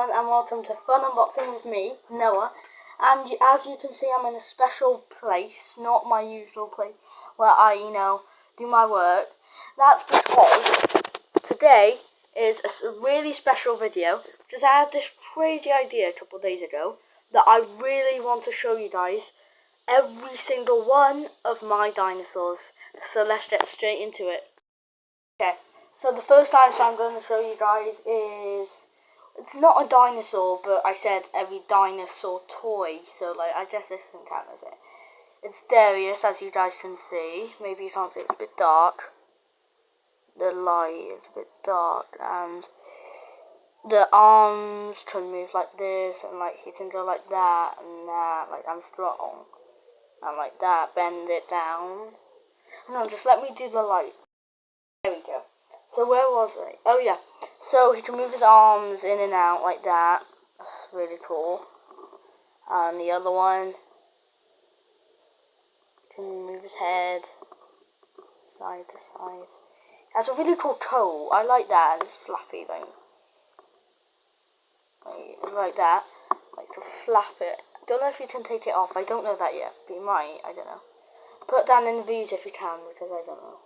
everyone, and welcome to Fun Unboxing with me, Noah. And as you can see, I'm in a special place, not my usual place, where I, do my work. That's because today is a really special video, because I had this crazy idea a couple of days ago that I really want to show you guys every single one of my dinosaurs. So let's get straight into it. Okay, so the first dinosaur I'm going to show you guys is, it's not a dinosaur, but I said every dinosaur toy, so like I guess this can count as it. It's Darius, as you guys can see. Maybe you can't see, it's a bit dark. The light is a bit dark, and the arms can move like this, and like he can go like that, and that, like I'm strong. And like that, bend it down. No, just let me do the light. There we go. So where was I? Oh yeah. So he can move his arms in and out like that. That's really cool. And the other one can move his head side to side. That's a really cool coat. I like that. It's flappy thing. Like that. Like to flap it. Don't know if you can take it off. I don't know that yet. But you might. I don't know. Put down in the views if you can, because I don't know.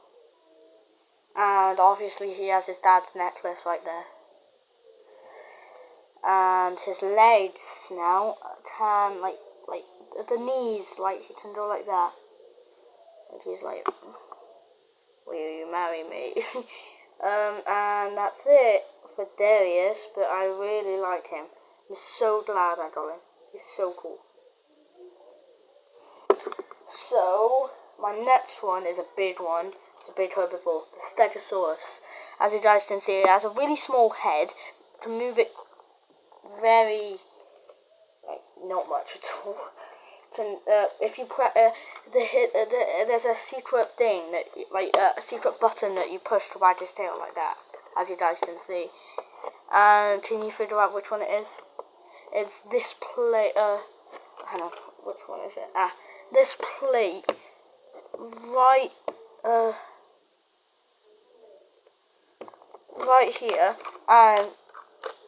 And obviously he has his dad's necklace right there. And his legs now can like the knees, like he can go like that. And he's like, will you marry me? And that's it for Darius, but I really like him. I'm so glad I got him. He's so cool. So my next one is a big one. It's a big herbivore, the Stegosaurus. As you guys can see, it has a really small head. To move it very, like, not much at all. If you press there's a secret thing that, a secret button that you push to wag his tail like that, as you guys can see. And can you figure out which one it is? It's this plate. Hang on, which one is it? This plate, right here, and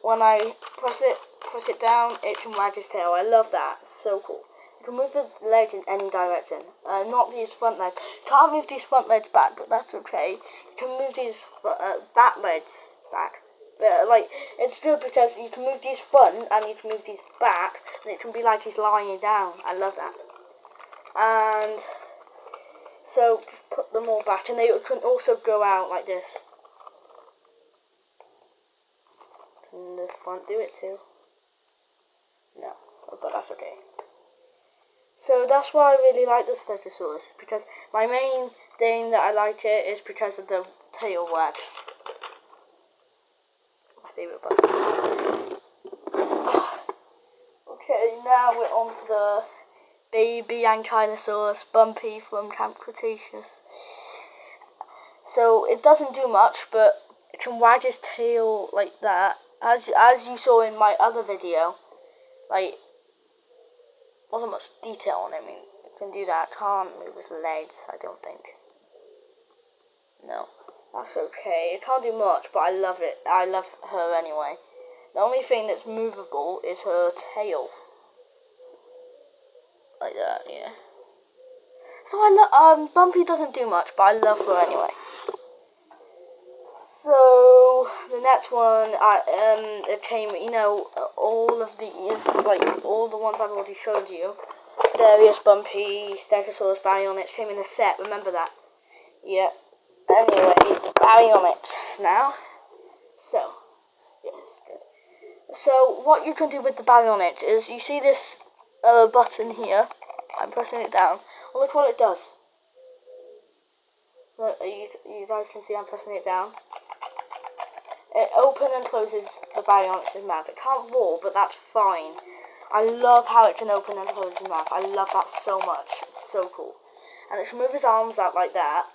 when I press it down, it can wag his tail. I love that. It's so cool. You can move the legs in any direction. Not these front legs. Can't move these front legs back, but that's okay. You can move these back legs back. But it's good because you can move these front and you can move these back, and it can be like he's lying down. I love that. And so just put them all back, and they can also go out like this. Can the front do it too? No, but that's okay. So that's why I really like the Stegosaurus, because my main thing that I like it is because of the tail wag. My favourite button. Okay, now we're on to the baby Ankylosaurus, Bumpy from Camp Cretaceous. So it doesn't do much, but it can wag his tail like that. As you saw in my other video, wasn't much detail on it. I mean, it can do that. Can't move his legs, I don't think. No, that's okay. It can't do much, but I love it. I love her anyway. The only thing that's movable is her tail. Like that, yeah. So I love, Bumpy doesn't do much, but I love her anyway. So the next one, it came, all of these, all the ones I've already showed you. Darius, Bumpy, Stegosaurus, Baryonyx came in a set. Remember that? Yeah. Anyway, the Baryonyx now. So, yes, good. So what you can do with the Baryonyx is, you see this button here. I'm pressing it down. Well, look what it does. Look, you guys can see I'm pressing it down. It opens and closes the Baryonyx's mouth. It can't roar, but that's fine. I love how it can open and close his mouth. I love that so much. It's so cool. And it can move his arms out like that.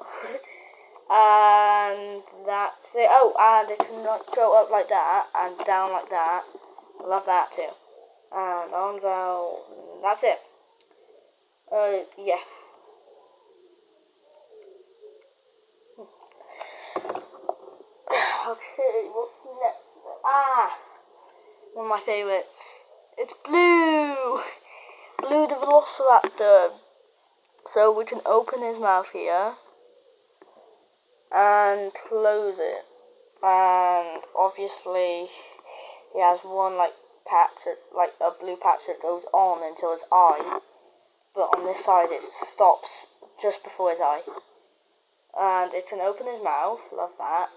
And that's it. Oh, and it can go up like that and down like that. I love that too. And arms out. That's it. Yeah. Okay, what's next? One of my favourites. It's Blue! Blue the Velociraptor. So we can open his mouth here and close it. And obviously he has one patch, like a blue patch that goes on until his eye. But on this side it stops just before his eye. And it can open his mouth, love that.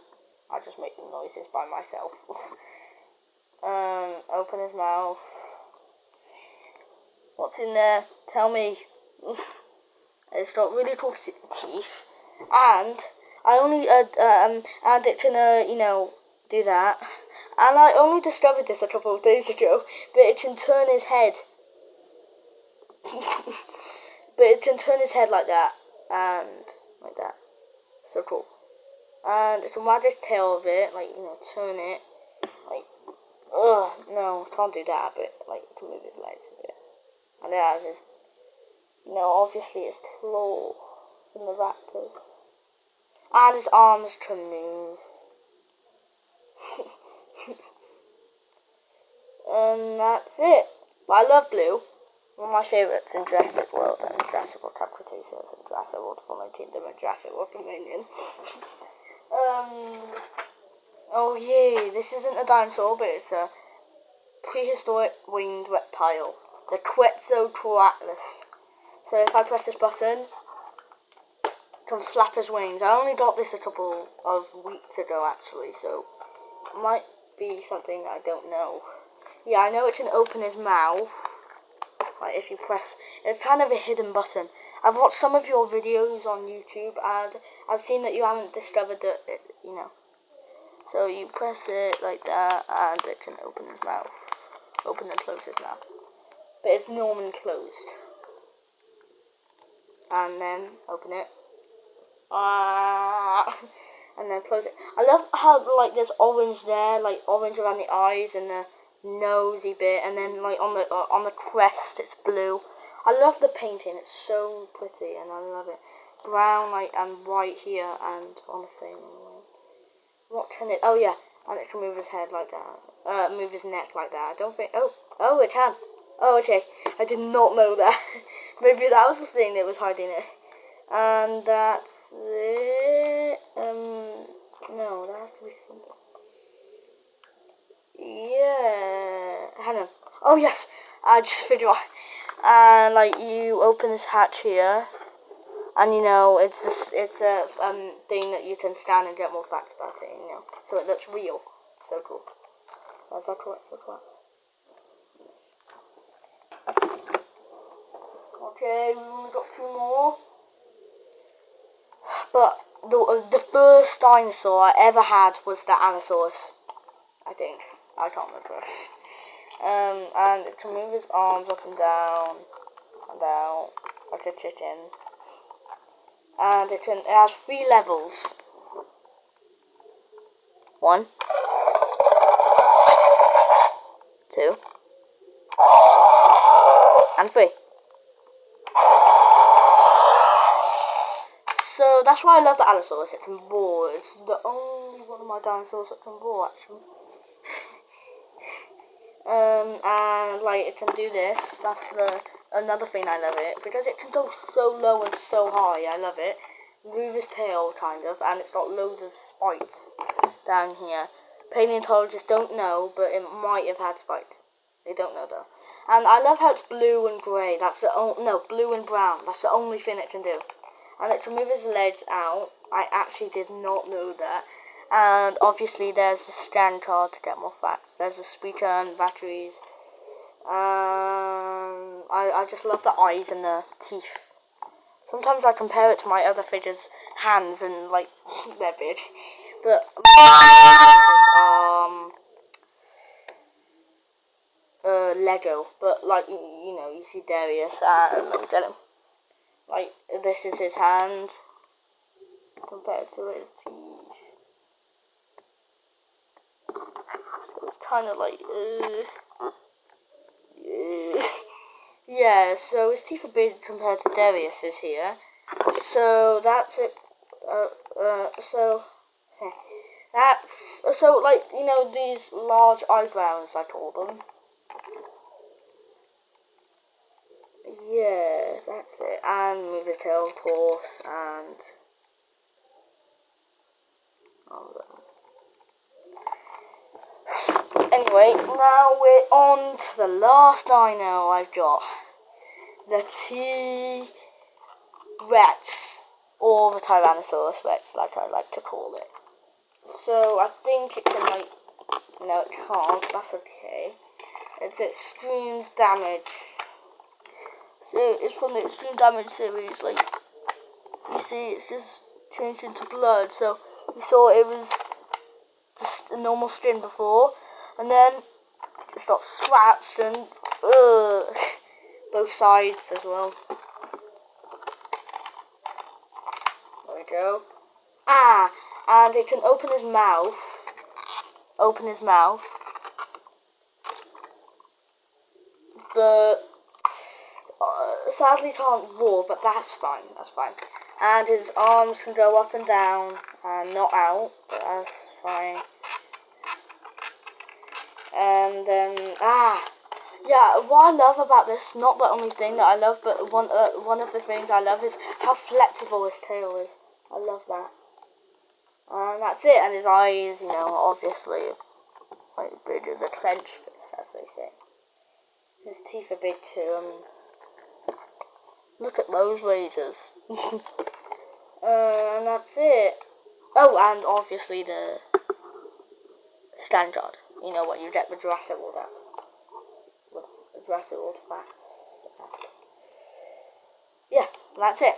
I just make the noises by myself. Open his mouth. What's in there? Tell me. It's got really cool teeth. And I only, and it can, do that. And I only discovered this a couple of days ago, but it can turn his head. But it can turn his head like that, and like that. So cool. And it can wag his tail a bit, turn it. No, can't do that, but, it can move his legs a bit. And it has his, obviously his claw from the raptors. And his arms can move. And that's it. But I love Blue. One of my favourites in Jurassic World and Jurassic World Camp Cretaceous and Jurassic World Fallen Kingdom and Jurassic World Dominion. Oh yay, this isn't a dinosaur, but it's a prehistoric winged reptile. The Quetzalcoatlus. So if I press this button, it can flap his wings. I only got this a couple of weeks ago actually, so it might be something I don't know. Yeah, I know it can open his mouth. If you press, it's kind of a hidden button. I've watched some of your videos on YouTube and I've seen that you haven't discovered that So you press it like that and it can open his mouth. Open and close his mouth. But it's normally closed. And then open it. And then close it. I love how there's orange there, orange around the eyes and the nosy bit, and then on the crest it's blue. I love the painting, it's so pretty and I love it. Brown and white here and on the same one. What can it? Oh yeah, and it can move his head like that. Move his neck like that. I don't think. Oh, it can. Oh, okay. I did not know that. Maybe that was the thing that was hiding it. And that's it. No, that has to be something. Yeah. Hang on. Oh yes, I just figured out. And you open this hatch here, and it's a thing that you can scan and get more facts about it. So it looks real. So cool. That's that correct? So cool. Okay, we only got 2 more. But the first dinosaur I ever had was the Allosaurus. I think. I can't remember. And it can move his arms up and down, like a chicken. And it has 3 levels. 1, 2, and 3. So that's why I love the Allosaurus. It can roar. It's the only one of my dinosaurs that can roar, actually. And it can do this. That's another thing I love it, because it can go so low and so high. I love it. Move his tail, kind of, and it's got loads of spikes down here. Paleontologists don't know, but it might have had spikes. They don't know though. And I love how it's blue and grey. That's blue and brown. That's the only thing it can do. And it can move his legs out. I actually did not know that. And obviously there's the scan card to get more facts. There's the speaker and batteries. I just love the eyes and the teeth. Sometimes I compare it to my other figures' hands and they're big. But Lego. But you see Darius and let me get him. This is his hand compared to his teeth. So it's kind of yeah, so his teeth are big compared to Darius's here. So that's it. That's so like these large eyebrows I call them. Yeah, that's it. And move the tail, of course, and anyway, now we're on to the last dino I've got. The T-Rex, or the Tyrannosaurus Rex, like I like to call it. So I think it can, like, no it can't, that's okay. It's extreme damage. So it's from the extreme damage series, like, you see it's just changed into blood, so you saw it was just a normal skin before, and then it got scratched and both sides as well. There we go. And it can open his mouth. But sadly can't roar, but that's fine. And his arms can go up and down and not out, but that's fine. And then yeah, what I love about this, not the only thing that I love, but one of the things I love is how flexible his tail is. I love that. And that's it. And his eyes, obviously, like big as a clench fist, as they say. His teeth are big too. I mean, look at those razors. And that's it. Oh, and obviously the stand guard. You know what you get with Jurassic World at. With Jurassic World facts. Yeah, that's it.